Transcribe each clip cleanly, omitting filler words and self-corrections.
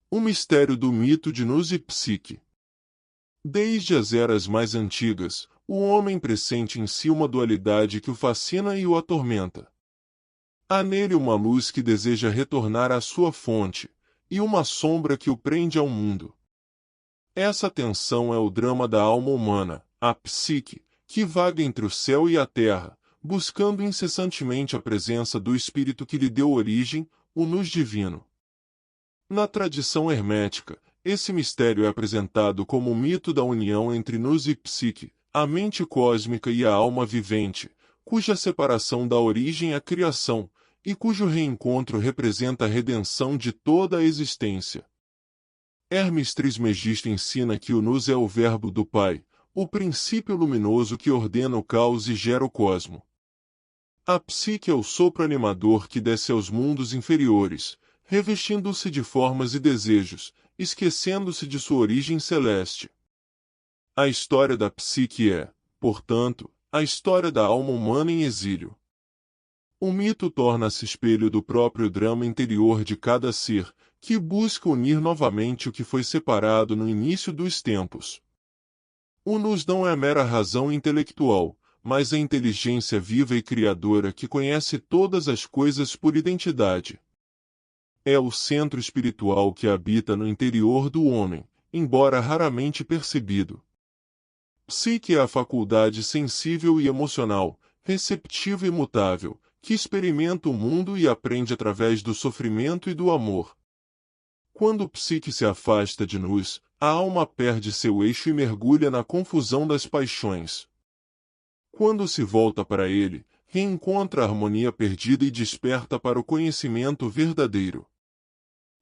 O mistério do mito de Nous e Psique. Desde as eras mais antigas, o homem pressente em si uma dualidade que o fascina e o atormenta. Há nele uma luz que deseja retornar à sua fonte, e uma sombra que o prende ao mundo. Essa tensão é o drama da alma humana, a psique, que vaga entre o céu e a terra, buscando incessantemente a presença do espírito que lhe deu origem, o Nous divino. Na tradição hermética, esse mistério é apresentado como o mito da união entre Nous e Psique, a mente cósmica e a alma vivente, cuja separação dá origem à criação, e cujo reencontro representa a redenção de toda a existência. Hermes Trismegisto ensina que o Nous é o verbo do Pai, o princípio luminoso que ordena o caos e gera o cosmo. A psique é o sopro animador que desce aos mundos inferiores, revestindo-se de formas e desejos, esquecendo-se de sua origem celeste. A história da psique é, portanto, a história da alma humana em exílio. O mito torna-se espelho do próprio drama interior de cada ser, que busca unir novamente o que foi separado no início dos tempos. O Nous não é mera razão intelectual, mas a inteligência viva e criadora que conhece todas as coisas por identidade. É o centro espiritual que habita no interior do homem, embora raramente percebido. Psique é a faculdade sensível e emocional, receptiva e mutável, que experimenta o mundo e aprende através do sofrimento e do amor. Quando o psique se afasta de Nous, a alma perde seu eixo e mergulha na confusão das paixões. Quando se volta para ele, reencontra a harmonia perdida e desperta para o conhecimento verdadeiro.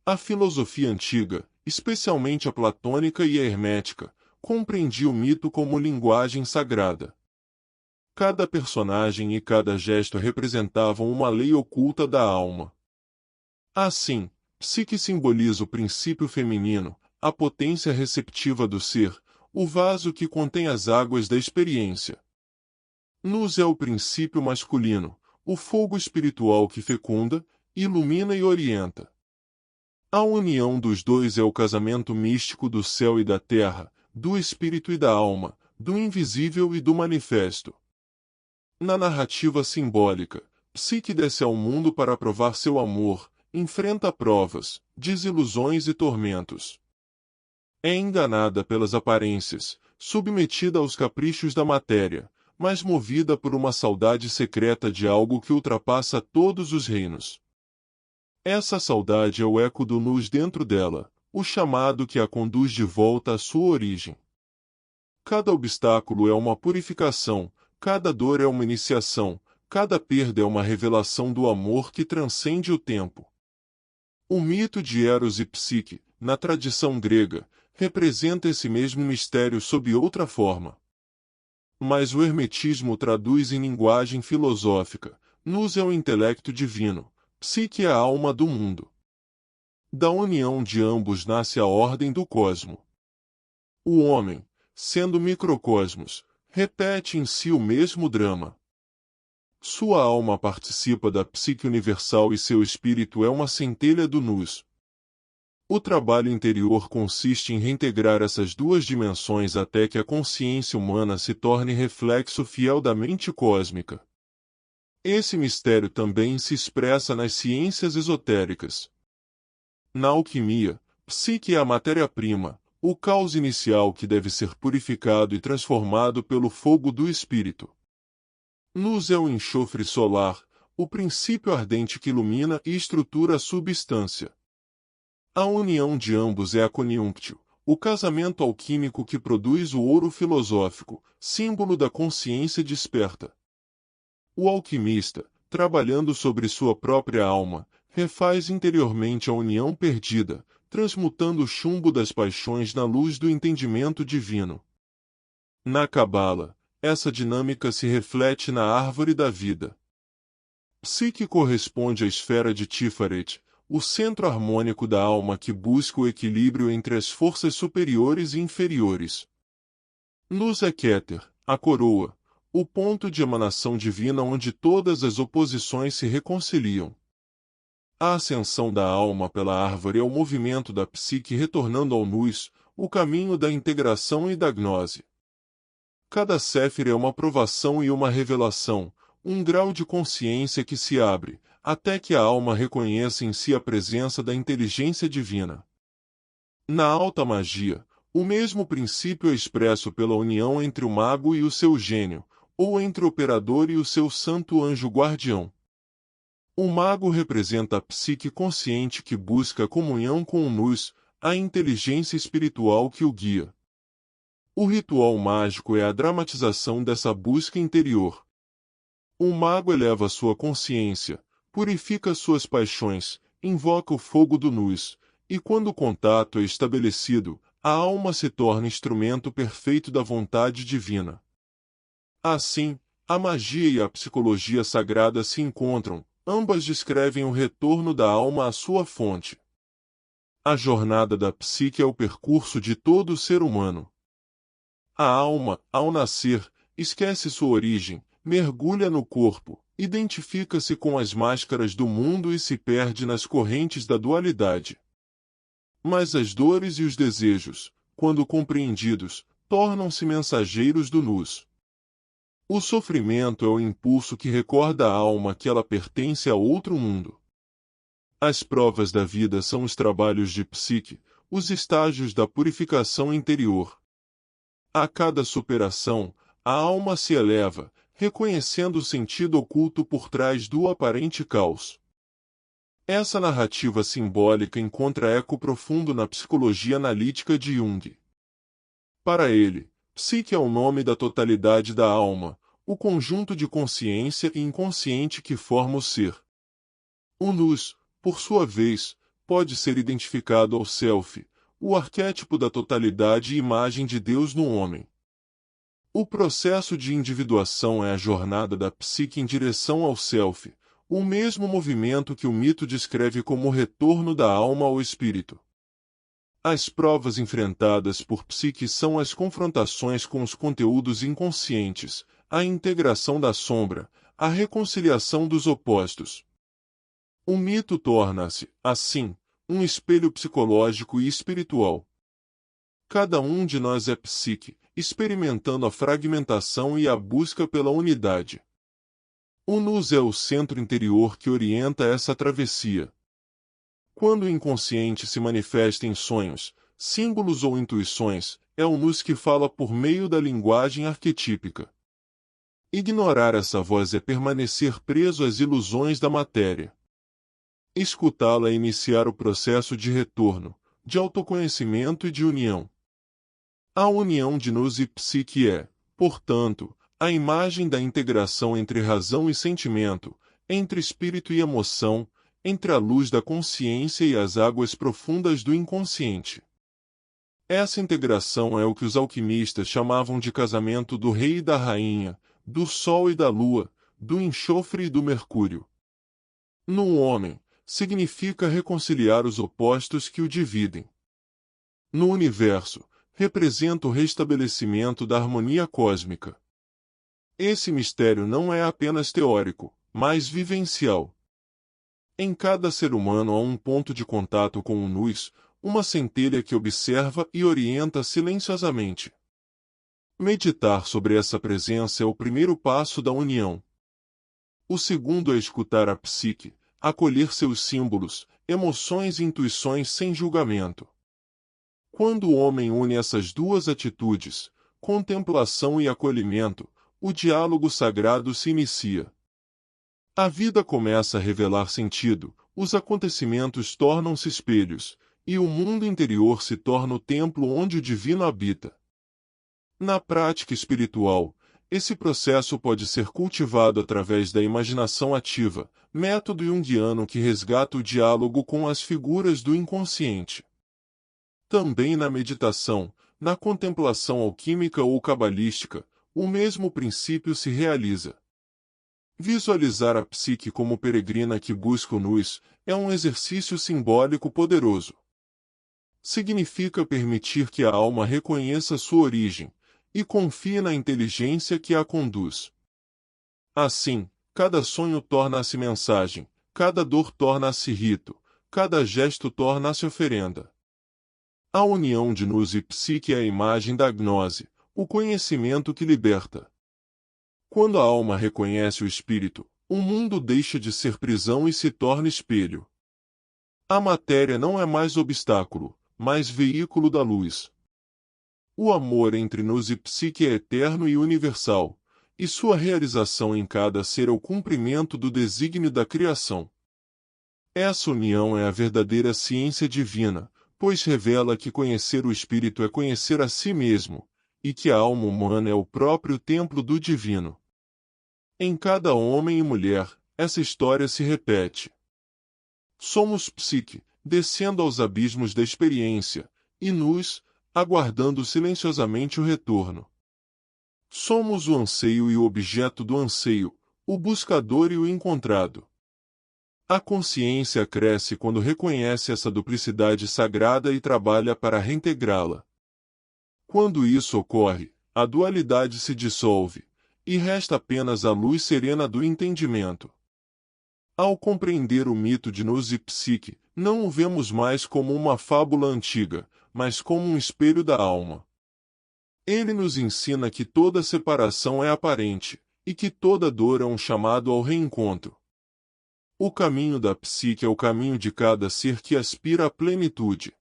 A filosofia antiga, especialmente a platônica e a hermética, compreendia o mito como linguagem sagrada. Cada personagem e cada gesto representavam uma lei oculta da alma. Assim, psique simboliza o princípio feminino, a potência receptiva do ser, o vaso que contém as águas da experiência. Nous é o princípio masculino, o fogo espiritual que fecunda, ilumina e orienta. A união dos dois é o casamento místico do céu e da terra, do espírito e da alma, do invisível e do manifesto. Na narrativa simbólica, Psique desce ao mundo para provar seu amor, enfrenta provas, desilusões e tormentos. É enganada pelas aparências, submetida aos caprichos da matéria, mas movida por uma saudade secreta de algo que ultrapassa todos os reinos. Essa saudade é o eco do Nous dentro dela, o chamado que a conduz de volta à sua origem. Cada obstáculo é uma purificação, cada dor é uma iniciação, cada perda é uma revelação do amor que transcende o tempo. O mito de Eros e Psique, na tradição grega, representa esse mesmo mistério sob outra forma. Mas o hermetismo traduz em linguagem filosófica: Nous é o intelecto divino, Psique é a alma do mundo. Da união de ambos nasce a ordem do cosmo. O homem, sendo microcosmos, repete em si o mesmo drama. Sua alma participa da psique universal e seu espírito é uma centelha do Nous. O trabalho interior consiste em reintegrar essas duas dimensões até que a consciência humana se torne reflexo fiel da mente cósmica. Esse mistério também se expressa nas ciências esotéricas. Na alquimia, psique é a matéria-prima, o caos inicial que deve ser purificado e transformado pelo fogo do espírito. Nous é o enxofre solar, o princípio ardente que ilumina e estrutura a substância. A união de ambos é a conjunktio, o casamento alquímico que produz o ouro filosófico, símbolo da consciência desperta. O alquimista, trabalhando sobre sua própria alma, refaz interiormente a união perdida, transmutando o chumbo das paixões na luz do entendimento divino. Na Cabala, essa dinâmica se reflete na árvore da vida. Psique corresponde à esfera de Tiferet, o centro harmônico da alma que busca o equilíbrio entre as forças superiores e inferiores. Nous é Keter, a coroa, o ponto de emanação divina onde todas as oposições se reconciliam. A ascensão da alma pela árvore é o movimento da psique retornando ao nous, o caminho da integração e da gnose. Cada séfira é uma provação e uma revelação, um grau de consciência que se abre, até que a alma reconheça em si a presença da inteligência divina. Na alta magia, o mesmo princípio é expresso pela união entre o mago e o seu gênio, ou entre o operador e o seu santo anjo guardião. O mago representa a psique consciente que busca a comunhão com o nous, a inteligência espiritual que o guia. O ritual mágico é a dramatização dessa busca interior. O mago eleva sua consciência, purifica suas paixões, invoca o fogo do nous, e quando o contato é estabelecido, a alma se torna instrumento perfeito da vontade divina. Assim, a magia e a psicologia sagrada se encontram, ambas descrevem o retorno da alma à sua fonte. A jornada da psique é o percurso de todo ser humano. A alma, ao nascer, esquece sua origem, mergulha no corpo, identifica-se com as máscaras do mundo e se perde nas correntes da dualidade. Mas as dores e os desejos, quando compreendidos, tornam-se mensageiros do nous. O sofrimento é o impulso que recorda à alma que ela pertence a outro mundo. As provas da vida são os trabalhos de psique, os estágios da purificação interior. A cada superação, a alma se eleva, reconhecendo o sentido oculto por trás do aparente caos. Essa narrativa simbólica encontra eco profundo na psicologia analítica de Jung. Para ele, psique é o nome da totalidade da alma, o conjunto de consciência e inconsciente que forma o ser. O nous, por sua vez, pode ser identificado ao self, o arquétipo da totalidade e imagem de Deus no homem. O processo de individuação é a jornada da psique em direção ao self, o mesmo movimento que o mito descreve como o retorno da alma ao espírito. As provas enfrentadas por psique são as confrontações com os conteúdos inconscientes, a integração da sombra, a reconciliação dos opostos. O mito torna-se, assim, um espelho psicológico e espiritual. Cada um de nós é psique, experimentando a fragmentação e a busca pela unidade. O nous é o centro interior que orienta essa travessia. Quando o inconsciente se manifesta em sonhos, símbolos ou intuições, é o nous que fala por meio da linguagem arquetípica. Ignorar essa voz é permanecer preso às ilusões da matéria. Escutá-la é iniciar o processo de retorno, de autoconhecimento e de união. A união de nous e psique é, portanto, a imagem da integração entre razão e sentimento, entre espírito e emoção, entre a luz da consciência e as águas profundas do inconsciente. Essa integração é o que os alquimistas chamavam de casamento do rei e da rainha, do sol e da lua, do enxofre e do mercúrio. No homem, significa reconciliar os opostos que o dividem. No universo, representa o restabelecimento da harmonia cósmica. Esse mistério não é apenas teórico, mas vivencial. Em cada ser humano há um ponto de contato com o nous, uma centelha que observa e orienta silenciosamente. Meditar sobre essa presença é o primeiro passo da união. O segundo é escutar a psique, acolher seus símbolos, emoções e intuições sem julgamento. Quando o homem une essas duas atitudes, contemplação e acolhimento, o diálogo sagrado se inicia. A vida começa a revelar sentido, os acontecimentos tornam-se espelhos, e o mundo interior se torna o templo onde o divino habita. Na prática espiritual, esse processo pode ser cultivado através da imaginação ativa, método junguiano que resgata o diálogo com as figuras do inconsciente. Também na meditação, na contemplação alquímica ou cabalística, o mesmo princípio se realiza. Visualizar a psique como peregrina que busca o nous é um exercício simbólico poderoso. Significa permitir que a alma reconheça sua origem e confie na inteligência que a conduz. Assim, cada sonho torna-se mensagem, cada dor torna-se rito, cada gesto torna-se oferenda. A união de nous e psique é a imagem da gnose, o conhecimento que liberta. Quando a alma reconhece o espírito, o mundo deixa de ser prisão e se torna espelho. A matéria não é mais obstáculo, mas veículo da luz. O amor entre nous e psique é eterno e universal, e sua realização em cada ser é o cumprimento do desígnio da criação. Essa união é a verdadeira ciência divina, pois revela que conhecer o espírito é conhecer a si mesmo, e que a alma humana é o próprio templo do divino. Em cada homem e mulher, essa história se repete. Somos psique, descendo aos abismos da experiência, e nous, aguardando silenciosamente o retorno. Somos o anseio e o objeto do anseio, o buscador e o encontrado. A consciência cresce quando reconhece essa duplicidade sagrada e trabalha para reintegrá-la. Quando isso ocorre, a dualidade se dissolve, e resta apenas a luz serena do entendimento. Ao compreender o mito de nous e psique, não o vemos mais como uma fábula antiga, mas como um espelho da alma. Ele nos ensina que toda separação é aparente, e que toda dor é um chamado ao reencontro. O caminho da psique é o caminho de cada ser que aspira à plenitude.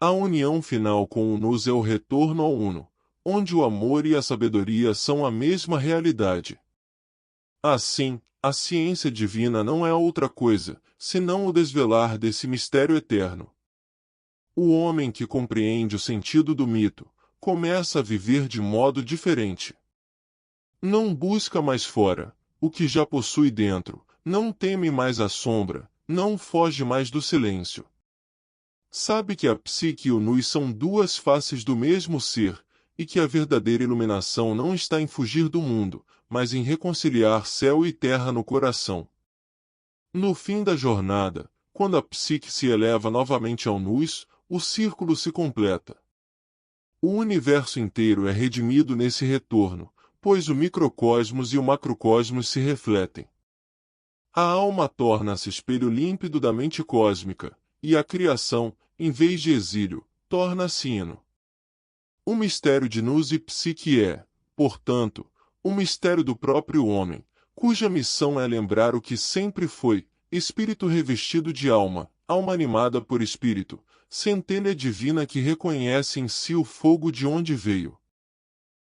A união final com o nous é o retorno ao uno, onde o amor e a sabedoria são a mesma realidade. Assim, a ciência divina não é outra coisa, senão o desvelar desse mistério eterno. O homem que compreende o sentido do mito, começa a viver de modo diferente. Não busca mais fora, o que já possui dentro, não teme mais a sombra, não foge mais do silêncio. Sabe que a psique e o nous são duas faces do mesmo ser, e que a verdadeira iluminação não está em fugir do mundo, mas em reconciliar céu e terra no coração. No fim da jornada, quando a psique se eleva novamente ao nous, o círculo se completa. O universo inteiro é redimido nesse retorno, pois o microcosmos e o macrocosmos se refletem. A alma torna-se espelho límpido da mente cósmica, e a criação, em vez de exílio, torna-se hino. O mistério de nous e psique é, portanto, o mistério do próprio homem, cuja missão é lembrar o que sempre foi, espírito revestido de alma, alma animada por espírito, centelha divina que reconhece em si o fogo de onde veio.